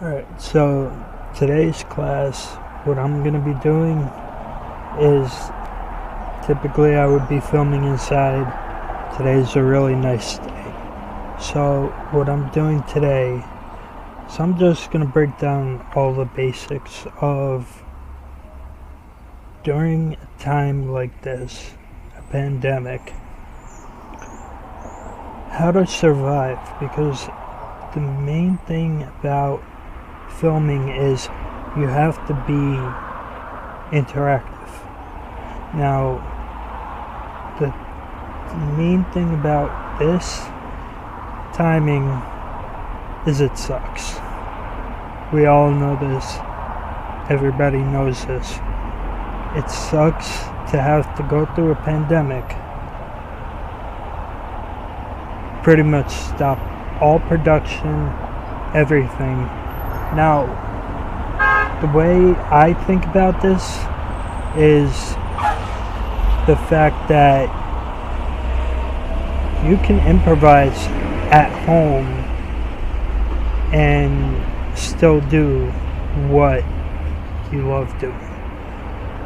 Alright, so today's class, what I'm going to be doing is, typically I would be filming inside. Today's a really nice day. So what I'm doing today is I'm just going to break down all the basics of, during a time like this, a pandemic, how to survive, because the main thing about filming is you have to be interactive. Now, the main thing about this timing is it sucks. We all know this. Everybody knows this. It sucks to have to go through a pandemic, pretty much stop all production, everything. Now, the way I think about this is the fact that you can improvise at home and still do what you love doing.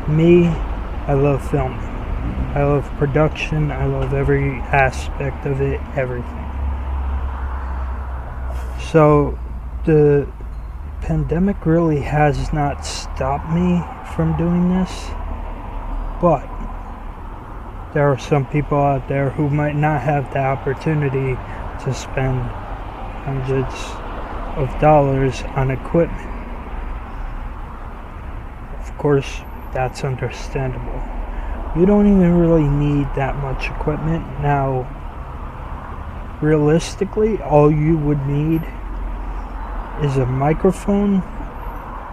Me, I love filming. I love production. I love every aspect of it, everything. So, the pandemic really has not stopped me from doing this, but there are some people out there who might not have the opportunity to spend hundreds of dollars on equipment. Of course, that's understandable. You don't even really need that much equipment. Now, realistically, all you would need is a microphone,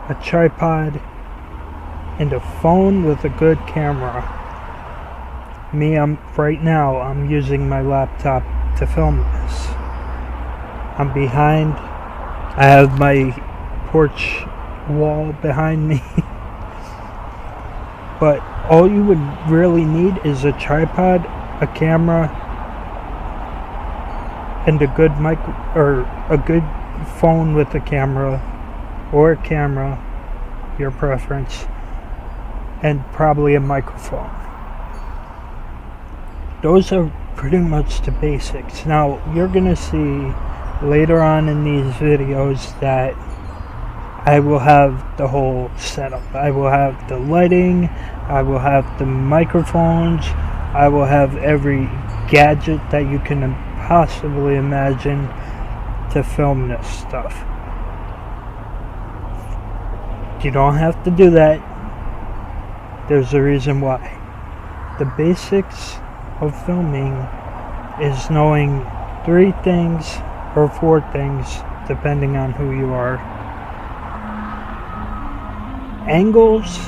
a tripod, and a phone with a good camera. Me, right now I'm using my laptop to film this. I'm behind. I have my porch wall behind me. But all you would really need is a tripod, a camera, and a good a good phone with a camera, or a camera, your preference, and probably a microphone. Those are pretty much the basics. Now, you're gonna see later on in these videos that I will have the whole setup. I will have the lighting, I will have the microphones, I will have every gadget that you can possibly imagine to film this stuff. You don't have to do that. There's a reason why. The basics of filming is knowing 3 things or 4 things, depending on who you are. Angles,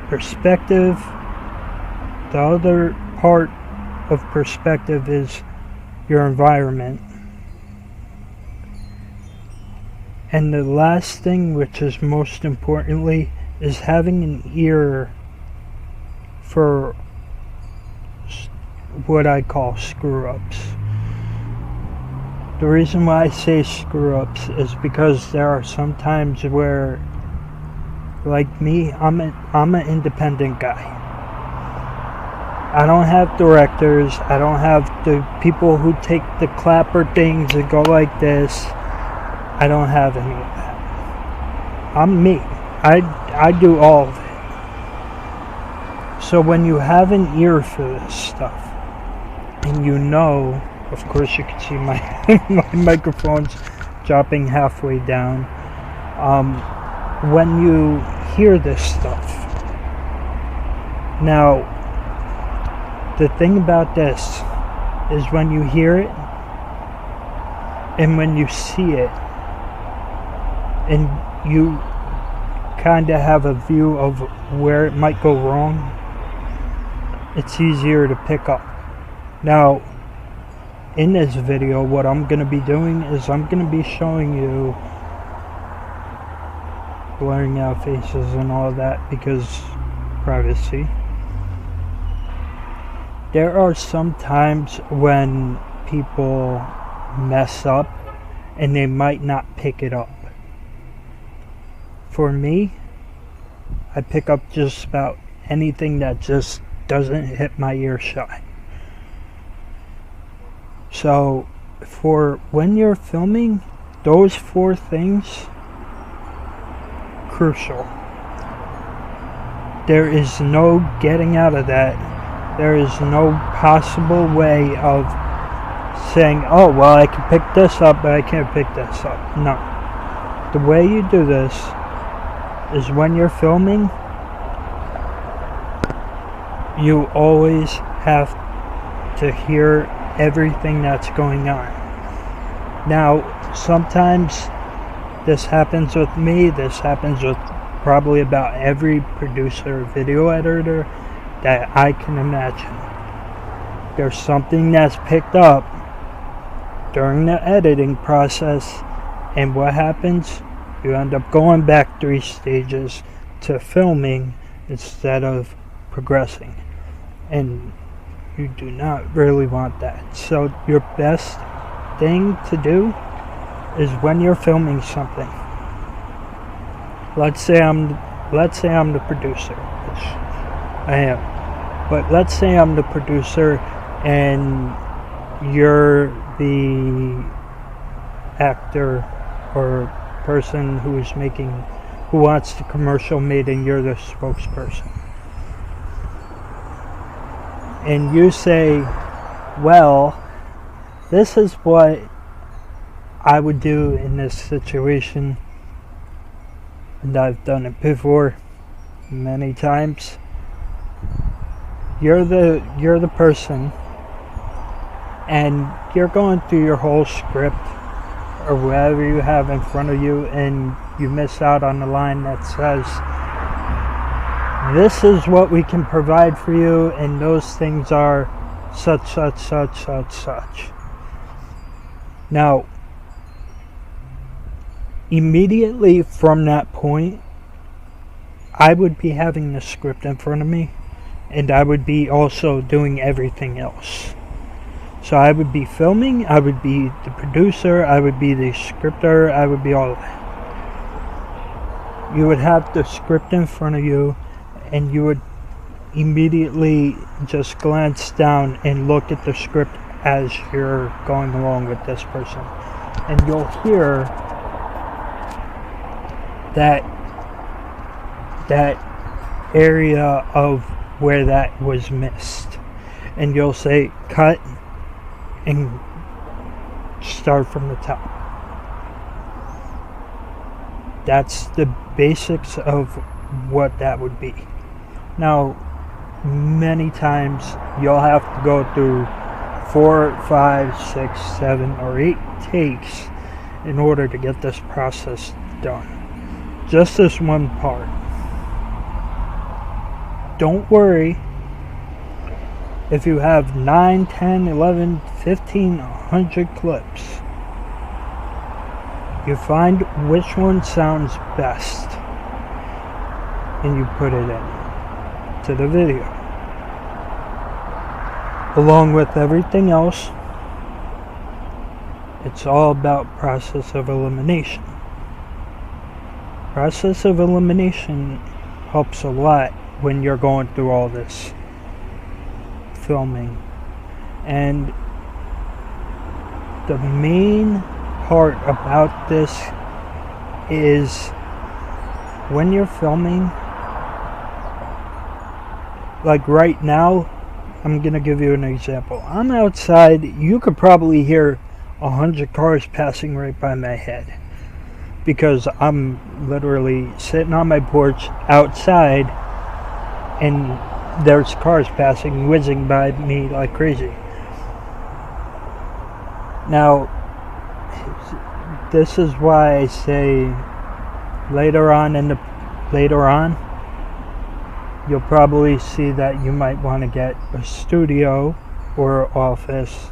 perspective. The other part of perspective is your environment. And the last thing, which is most importantly, is having an ear for what I call screw-ups. The reason why I say screw-ups is because there are some times where, like me, I'm an independent guy. I don't have directors. I don't have the people who take the clapper things and go like this. I don't have any of that. I'm me. I do all of it. So when you have an ear for this stuff, and you know, of course you can see my my microphone's dropping halfway down. When you hear this stuff, now, the thing about this is when you hear it and when you see it and you kind of have a view of where it might go wrong, it's easier to pick up. Now, in this video, what I'm going to be doing is I'm going to be showing you blurring out faces and all that because privacy. There are some times when people mess up and they might not pick it up. For me, I pick up just about anything that just doesn't hit my earshot. So, for when you're filming, those 4 things, crucial. There is no getting out of that. There is no possible way of saying, oh, well, I can pick this up, but I can't pick this up. No. The way you do this is when you're filming, you always have to hear everything that's going on. Now, sometimes this happens with me, this happens with probably about every producer, video editor that I can imagine. There's something that's picked up during the editing process, and what happens? You end up going back 3 stages to filming instead of progressing. And you do not really want that. So your best thing to do is when you're filming something. Let's say I'm the producer, which I am. But let's say I'm the producer and you're the actor or person who wants the commercial made, and you're the spokesperson. And you say, well, this is what I would do in this situation, and I've done it before many times. You're the person, and you're going through your whole script or whatever you have in front of you, and you miss out on the line that says, this is what we can provide for you, and those things are such. Now, immediately from that point, I would be having the script in front of me, and I would be also doing everything else. So I would be filming, I would be the producer, I would be the scripter, I would be all of that. You would have the script in front of you, and you would immediately just glance down and look at the script as you're going along with this person. And you'll hear that area of where that was missed. And you'll say, cut, and start from the top. That's the basics of what that would be. Now, many times you'll have to go through 4, 5, 6, 7, or 8 takes in order to get this process done. Just this one part. Don't worry if you have 9, 10, 11, 15, 100 clips. You find which one sounds best, and you put it in to the video. Along with everything else, it's all about process of elimination. Process of elimination helps a lot when you're going through all this filming. And the main part about this is when you're filming, like right now, I'm gonna give you an example. I'm outside, you could probably hear 100 cars passing right by my head, because I'm literally sitting on my porch outside and there's cars passing, whizzing by me like crazy. Now, this is why I say later on, you'll probably see that you might want to get a studio or office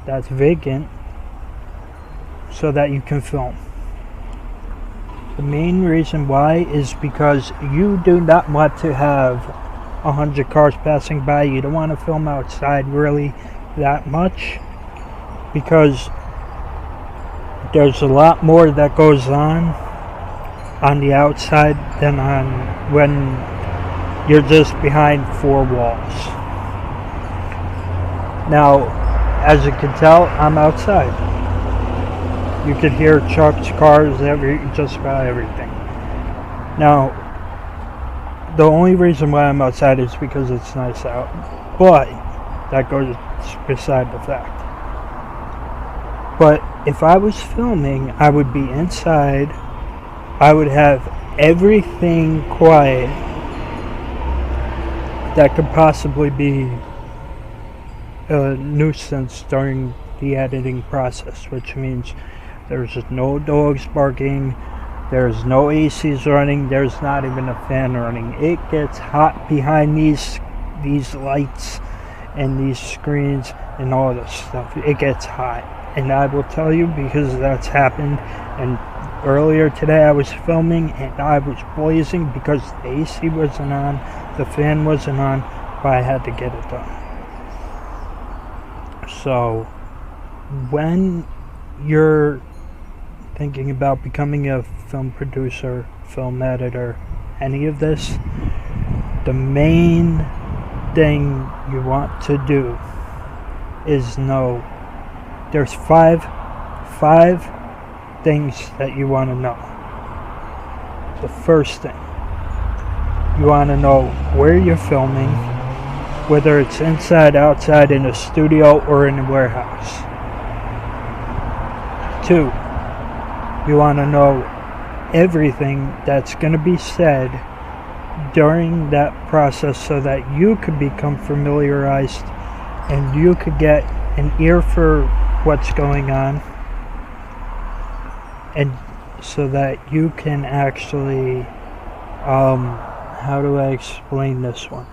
that's vacant so that you can film. The main reason why is because you do not want to have 100 cars passing by. You don't want to film outside really that much, because there's a lot more that goes on the outside than on when you're just behind four walls. Now, as you can tell, I'm outside. You can hear trucks, cars, just about everything. Now, the only reason why I'm outside is because it's nice out, but that goes beside the fact. But if I was filming, I would be inside. I would have everything quiet that could possibly be a nuisance during the editing process, which means there's no dogs barking, there's no ACs running, there's not even a fan running. It gets hot behind these lights and these screens and all this stuff. It gets hot, and I will tell you, because that's happened. And earlier today I was filming and I was blazing because the AC wasn't on, the fan wasn't on, but I had to get it done. So when you're thinking about becoming a film producer, film editor, any of this, the main thing you want to do is know there's five things that you want to know. The first thing, you want to know where you're filming, whether it's inside, outside, in a studio, or in a warehouse. 2, you want to know everything that's going to be said during that process so that you could become familiarized and you could get an ear for what's going on, and so that you can actually, how do I explain this one?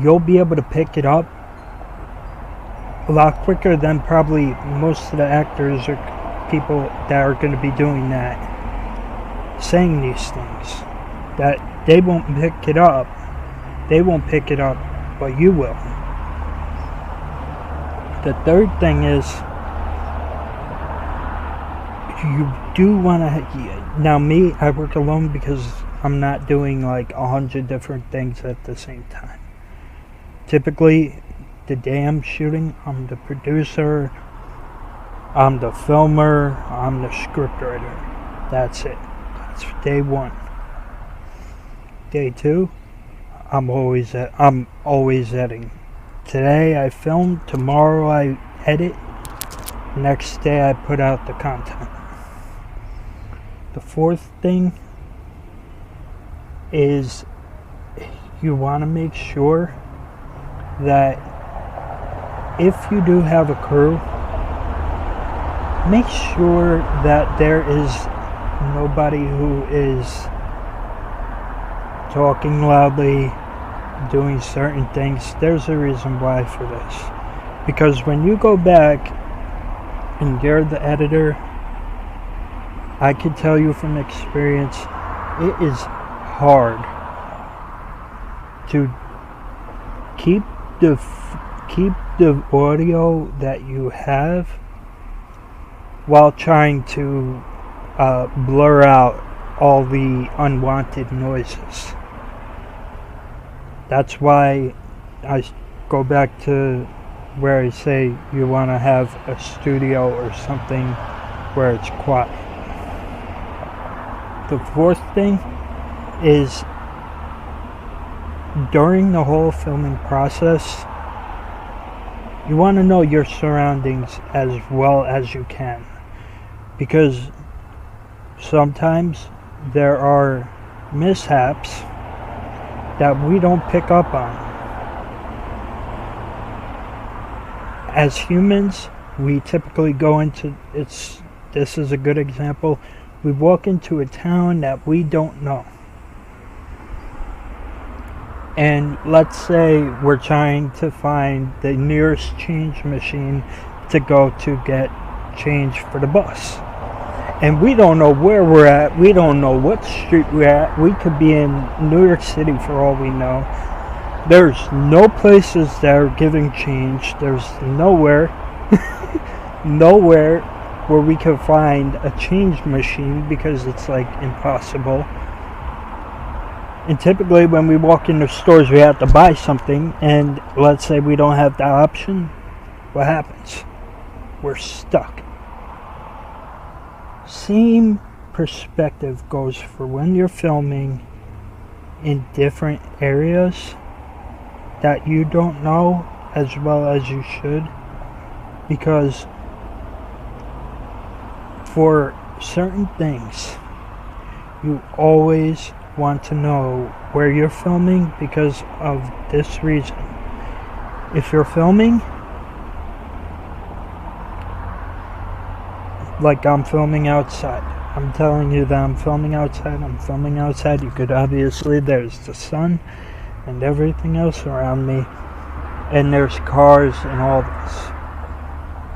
You'll be able to pick it up a lot quicker than probably most of the actors or people that are going to be doing that, saying these things, that they won't pick it up. They won't pick it up, but you will. The third thing is, you do want to, now me, I work alone because I'm not doing like 100 different things at the same time. Typically, the day I'm shooting, I'm the producer, I'm the filmer, I'm the scriptwriter. That's it. That's day 1. Day 2, I'm always editing. Today I film, tomorrow I edit, next day I put out the content. The fourth thing is, you want to make sure that if you do have a crew, make sure that there is nobody who is talking loudly, doing certain things. There's a reason why for this. Because when you go back and you're the editor, I can tell you from experience, it is hard to keep the audio that you have while trying to blur out all the unwanted noises. That's why I go back to where I say you want to have a studio or something where it's quiet. The fourth thing is, during the whole filming process, you want to know your surroundings as well as you can, because sometimes there are mishaps that we don't pick up on. As humans, we typically go into, this is a good example, we walk into a town that we don't know. And let's say we're trying to find the nearest change machine to go to get change for the bus. And we don't know where we're at. We don't know what street we're at. We could be in New York City for all we know. There's no places that are giving change. There's nowhere where we could find a change machine, because it's like impossible. And typically when we walk into stores, we have to buy something, and let's say we don't have that option. What happens? We're stuck. Same perspective goes for when you're filming in different areas that you don't know as well as you should, because for certain things you always want to know where you're filming, because of this reason. If you're filming, like I'm filming outside, I'm telling you that I'm filming outside, you could obviously, there's the sun and everything else around me, and there's cars and all this.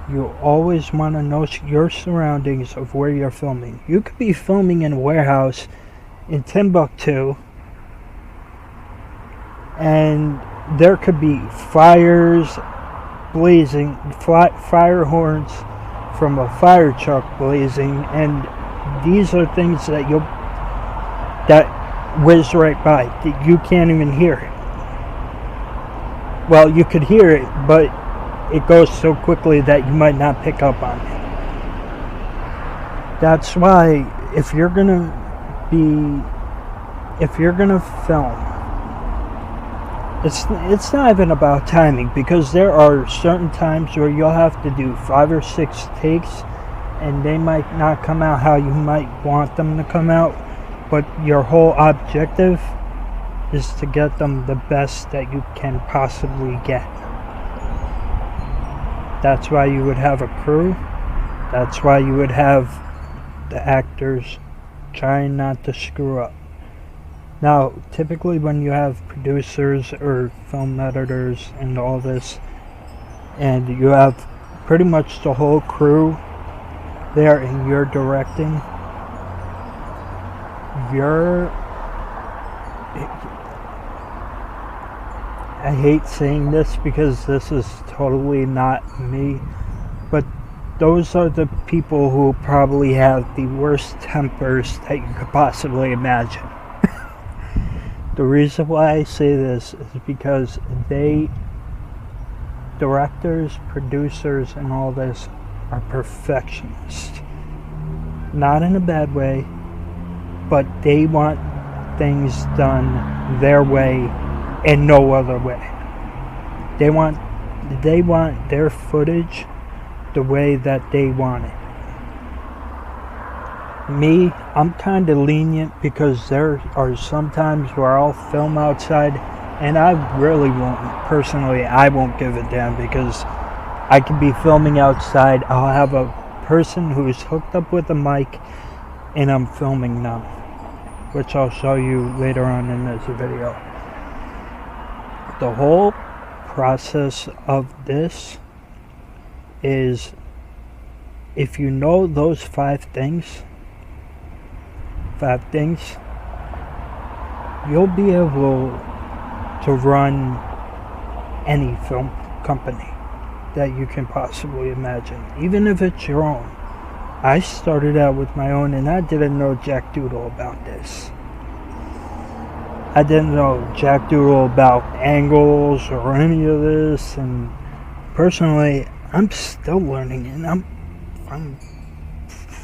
You always want to know your surroundings of where you're filming. You could be filming in a warehouse in Timbuktu, and there could be fires blazing, fire horns from a fire truck blazing, and these are things that that whiz right by, that you can't even hear it. Well, you could hear it, but it goes so quickly that you might not pick up on it. That's why if you're gonna film, it's not even about timing, because there are certain times where you'll have to do 5 or 6 takes, and they might not come out how you might want them to come out, but your whole objective is to get them the best that you can possibly get. That's why you would have a crew. That's why you would have the actors trying not to screw up. Now, typically when you have producers or film editors and all this, and you have pretty much the whole crew there and you're directing, I hate saying this because this is totally not me, but those are the people who probably have the worst tempers that you could possibly imagine. The reason why I say this is because directors, producers, and all this are perfectionists. Not in a bad way, but they want things done their way and no other way. They want their footage the way that they want it. Me, I'm kind of lenient, because there are some times where I'll film outside and I really won't, personally, I won't give a damn, because I could be filming outside, I'll have a person who's hooked up with a mic and I'm filming them, which I'll show you later on in this video. The whole process of this is, if you know those 5 things, you'll be able to run any film company that you can possibly imagine, even if it's your own. I started out with my own, and I didn't know jack doodle about this. I didn't know jack doodle about angles or any of this, and personally, I'm still learning, and I'm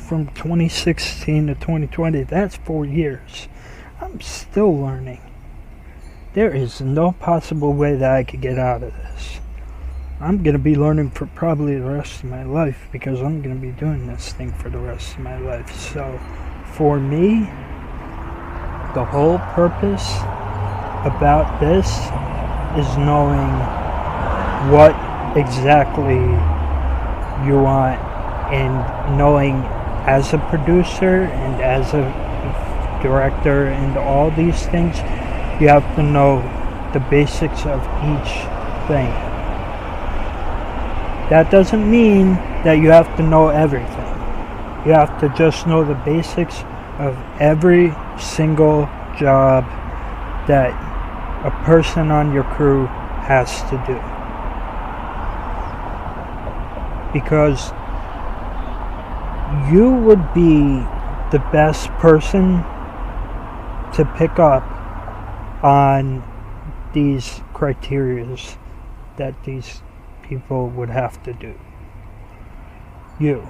from 2016 to 2020, that's 4 years. I'm still learning. There is no possible way that I could get out of this. I'm going to be learning for probably the rest of my life, because I'm going to be doing this thing for the rest of my life. So, for me, the whole purpose about this is knowing what exactly you want, and knowing, as a producer and as a director and all these things, you have to know the basics of each thing. That doesn't mean that you have to know everything. You have to just know the basics of every single job that a person on your crew has to do. Because you would be the best person to pick up on these criterias that these people would have to do. You.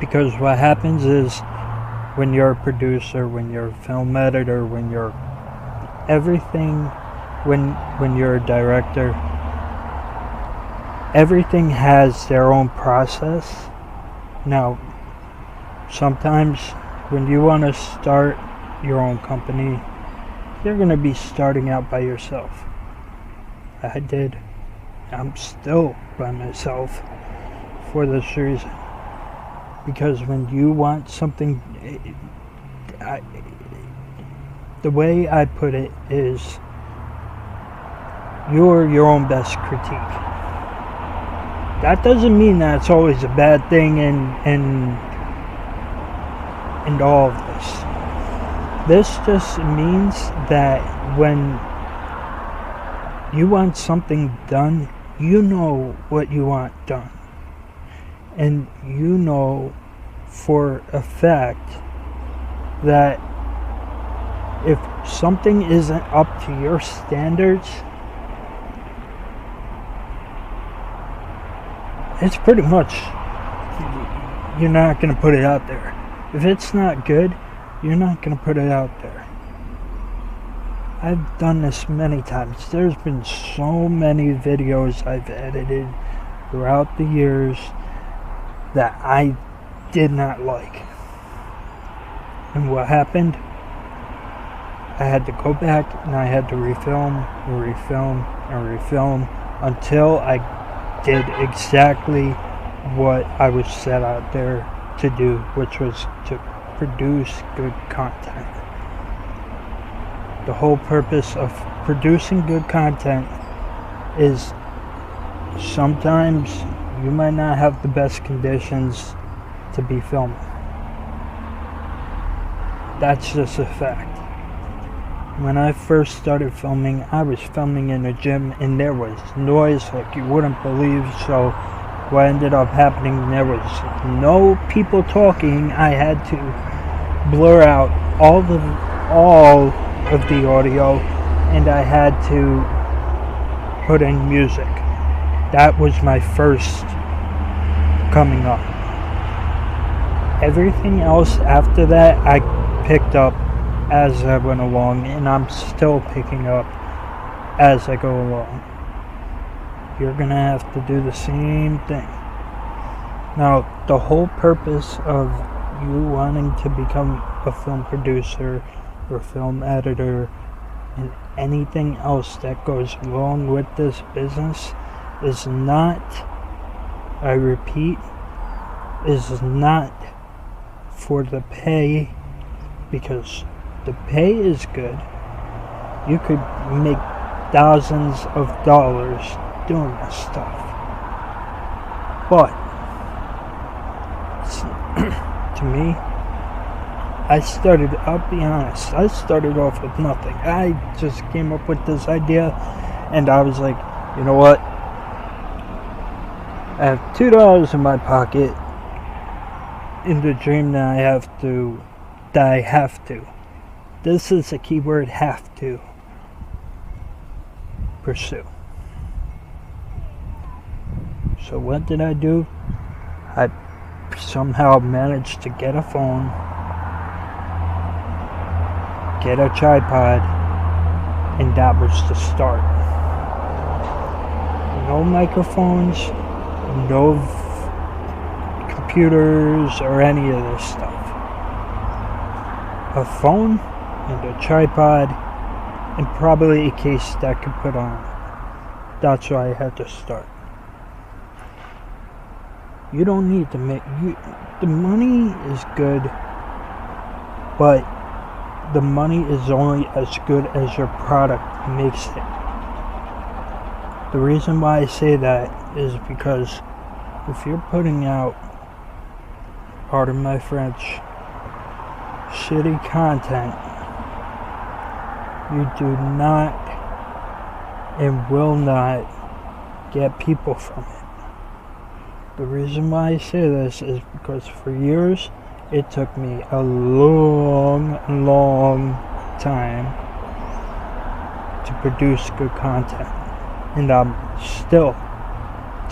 Because what happens is, when you're a producer, when you're a film editor, when you're everything, when you're a director, everything has their own process. Now, sometimes when you want to start your own company, you're going to be starting out by yourself. I did. I'm still by myself for this reason. Because when you want something, the way I put it is, you're your own best critique. That doesn't mean that it's always a bad thing and all of this. This just means that when you want something done, you know what you want done. And you know for a fact that if something isn't up to your standards, it's pretty much, you're not going to put it out there. If it's not good, you're not going to put it out there. I've done this many times. There's been so many videos I've edited throughout the years that I did not like. And what happened? I had to go back and I had to refilm until I did exactly what I was set out there to do, which was to produce good content. The whole purpose of producing good content is, sometimes you might not have the best conditions to be filming. That's just a fact. When I first started filming, I was filming in a gym and there was noise like you wouldn't believe. So what ended up happening, there was no people talking. I had to blur out all of the audio, and I had to put in music. That was my first coming up. Everything else after that I picked up as I went along, and I'm still picking up as I go along. You're gonna have to do the same thing. Now, the whole purpose of you wanting to become a film producer or film editor and anything else that goes along with this business is not, I repeat, is not for the pay, because the pay is good. You could make thousands of dollars doing this stuff. But to me, I'll be honest, I started off with nothing. I just came up with this idea and I was like, you know what? I have $2 in my pocket in the dream that I have to. This is a keyword, have to pursue. So what did I do? I somehow managed to get a phone, get a tripod, and that was the start. No microphones, no computers or any of this stuff. A phone and a tripod and probably a case that I could put on. That's why I had to start. You don't need to make the money is good, but the money is only as good as your product makes it. The reason why I say that is because if you're putting out, pardon my French, shitty content, you do not and will not get people from it. The reason why I say this is because for years it took me a long time to produce good content. And I'm still,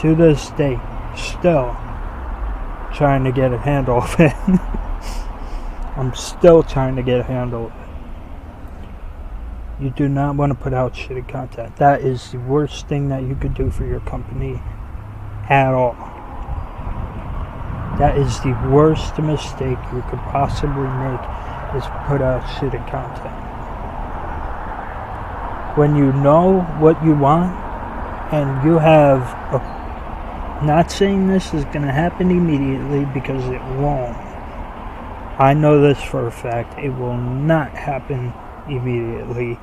to this day, still trying to get a handle of it. I'm still trying to get a handle of it. You do not want to put out shitty content. That is the worst thing that you could do for your company at all. That is the worst mistake you could possibly make, is put out shitty content. When you know what you want and you have not saying this is going to happen immediately, because it won't. I know this for a fact. It will not happen immediately.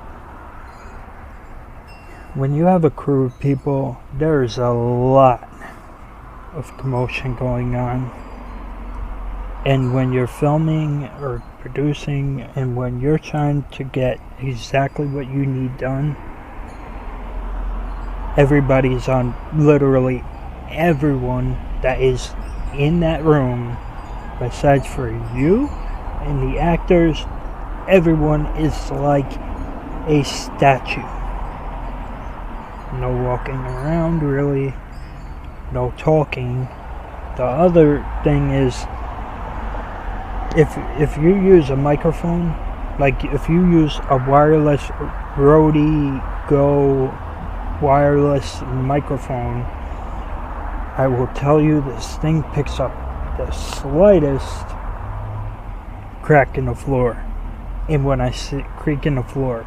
When you have a crew of people, there's a lot of commotion going on. And when you're filming or producing, and when you're trying to get exactly what you need done, everybody's on, literally everyone that is in that room, besides for you and the actors, everyone is like a statue. No walking around, really. No talking. The other thing is, if you use a microphone, like if you use a wireless Rode Go wireless microphone, I will tell you this thing picks up the slightest crack in the floor. And when I say creak in the floor,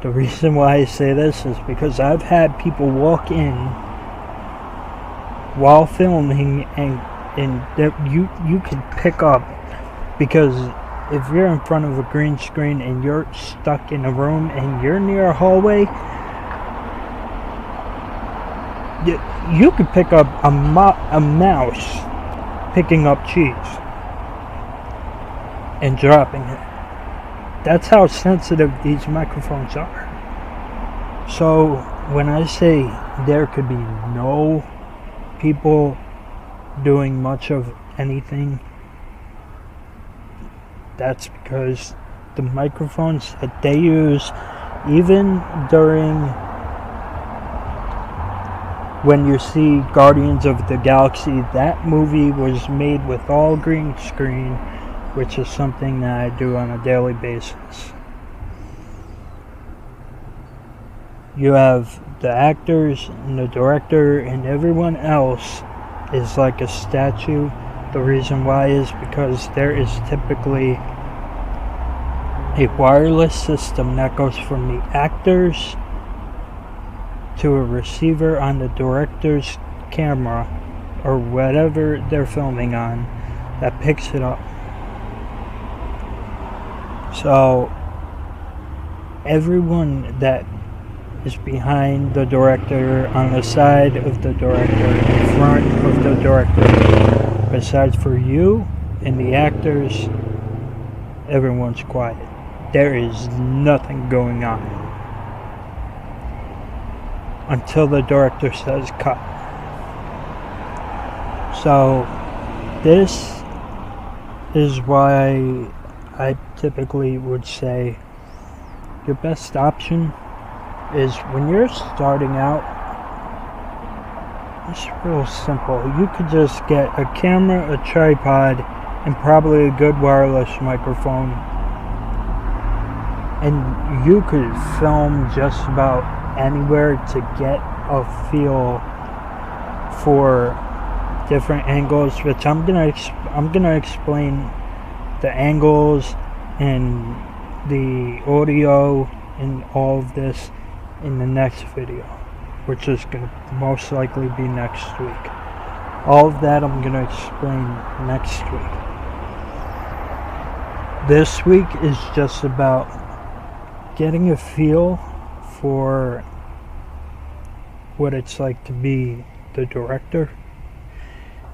the reason why I say this is because I've had people walk in while filming, and you can pick up, because if you're in front of a green screen and you're stuck in a room and you're near a hallway, you could pick up a mouse picking up cheese and dropping it. That's how sensitive these microphones are. So when I say there could be no people doing much of anything, that's because the microphones that they use, even during when you see Guardians of the Galaxy, that movie was made with all green screen, which is something that I do on a daily basis. You have the actors and the director and everyone else is like a statue. The reason why is because there is typically a wireless system that goes from the actors to a receiver on the director's camera or whatever they're filming on that picks it up. So everyone that is behind the director, on the side of the director, in front of the director, besides for you and the actors, everyone's quiet. There is nothing going on until the director says cut. So this is why I typically would say your best option is, when you're starting out, it's real simple. You could just get a camera, a tripod, and probably a good wireless microphone, and you could film just about anywhere to get a feel for different angles, which I'm gonna explain the angles and the audio and all of this in the next video, which is going to most likely be next week. All of that I'm going to explain next week. This week is just about getting a feel for what it's like to be the director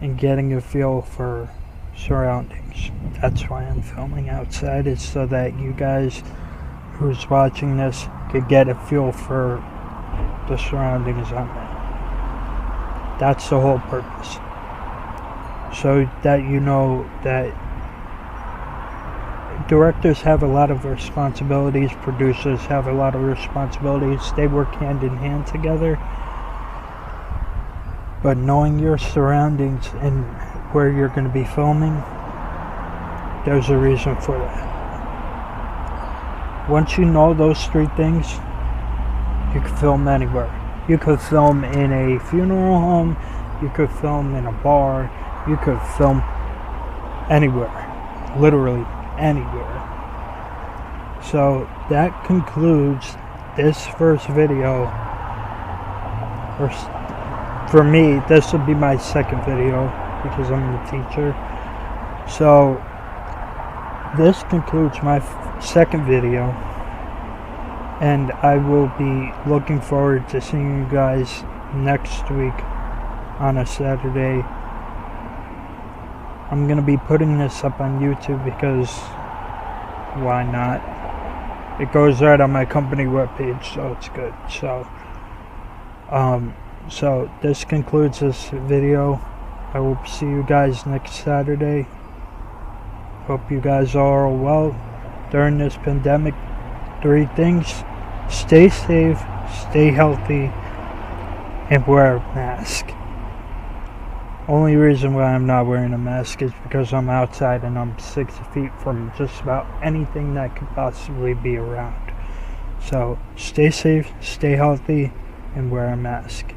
and getting a feel for surroundings. That's why I'm filming outside, is so that you guys who's watching this could get a feel for the surroundings I'm in. That's the whole purpose. so that you know that directors have a lot of responsibilities, producers have a lot of responsibilities. They work hand in hand together. But knowing your surroundings and where you're going to be filming, there's a reason for that. Once you know those three things, you can film anywhere. You could film in a funeral home, you could film in a bar, you could film anywhere. Literally anywhere. So that concludes this first video. For me, this will be my second video because I'm the teacher. So this concludes my second video, and I will be looking forward to seeing you guys next week on a Saturday. I'm gonna be putting this up on YouTube because why not? It goes right on my company webpage, so it's good. So this concludes this video. I will see you guys next Saturday. Hope you guys are all well during this pandemic. 3 things: stay safe, stay healthy, and wear a mask. Only reason why I'm not wearing a mask is because I'm outside and I'm 6 feet from just about anything that could possibly be around. So stay safe, stay healthy, and wear a mask.